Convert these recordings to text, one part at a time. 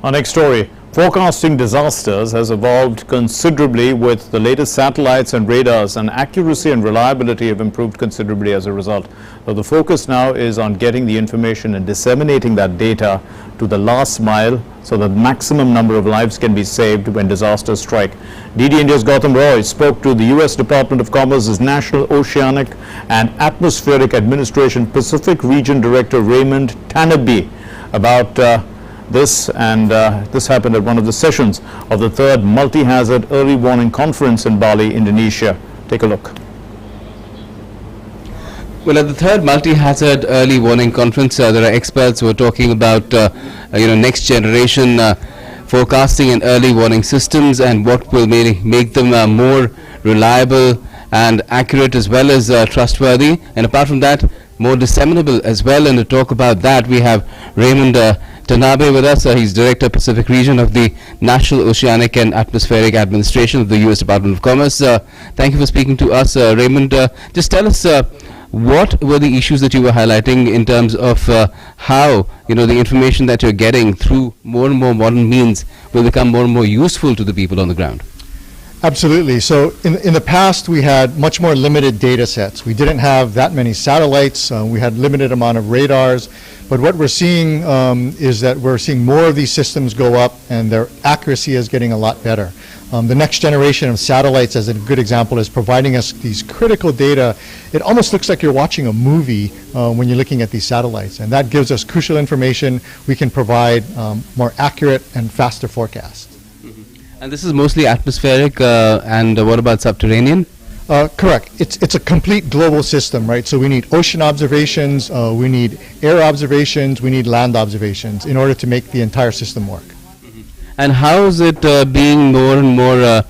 Our next story, forecasting disasters has evolved considerably with the latest satellites and radars, and accuracy and reliability have improved considerably as a result. So the focus now is on getting the information and disseminating that data to the last mile so that maximum number of lives can be saved when disasters strike. DD India's Gautam Roy spoke to the US Department of Commerce's National Oceanic and Atmospheric Administration Pacific Region Director Raymond Tanabe about this, and this happened at one of the sessions of the third multi-hazard early warning conference in Bali, Indonesia. Take a look. Well, at the third multi-hazard early warning conference, there are experts who are talking about next generation forecasting and early warning systems and what will make them more reliable and accurate as well as trustworthy, and apart from that, more disseminable as well. And to talk about that, we have Raymond Tanabe with us. He's Director Pacific Region of the National Oceanic and Atmospheric Administration of the US Department of Commerce. Thank you for speaking to us, Raymond. Just tell us what were the issues that you were highlighting in terms of how the information that you're getting through more and more modern means will become more and more useful to the people on the ground. Absolutely. So in the past, we had much more limited data sets. We didn't have that many satellites. We had limited amount of radars. But what we're seeing is that we're seeing more of these systems go up, and their accuracy is getting a lot better. The next generation of satellites, as a good example, is providing us these critical data. It almost looks like you're watching a movie when you're looking at these satellites, and that gives us crucial information. We can provide more accurate and faster forecasts. And this is mostly atmospheric, and what about subterranean? Correct. It's a complete global system, right? So we need ocean observations, we need air observations, we need land observations in order to make the entire system work. And how is it being more and more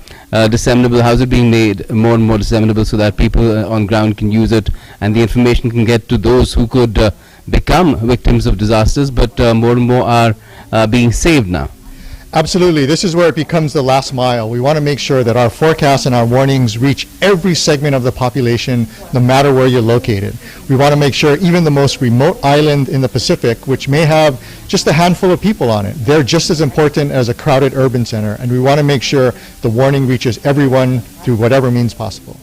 disseminable? How is it being made more and more disseminable so that people on ground can use it and the information can get to those who could become victims of disasters, but more and more are being saved now? Absolutely. This is where it becomes the last mile. We want to make sure that our forecasts and our warnings reach every segment of the population, no matter where you're located. We want to make sure even the most remote island in the Pacific, which may have just a handful of people on it, they're just as important as a crowded urban center. And we want to make sure the warning reaches everyone through whatever means possible.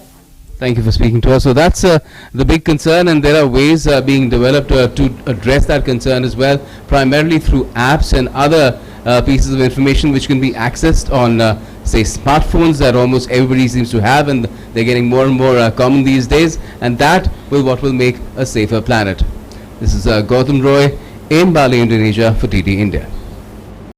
Thank you for speaking to us. So that's the big concern, and there are ways being developed to address that concern as well, primarily through apps and other pieces of information which can be accessed on, say, smartphones that almost everybody seems to have, and they're getting more and more common these days, and that will make a safer planet. This is Gautam Roy in Bali, Indonesia for DD India.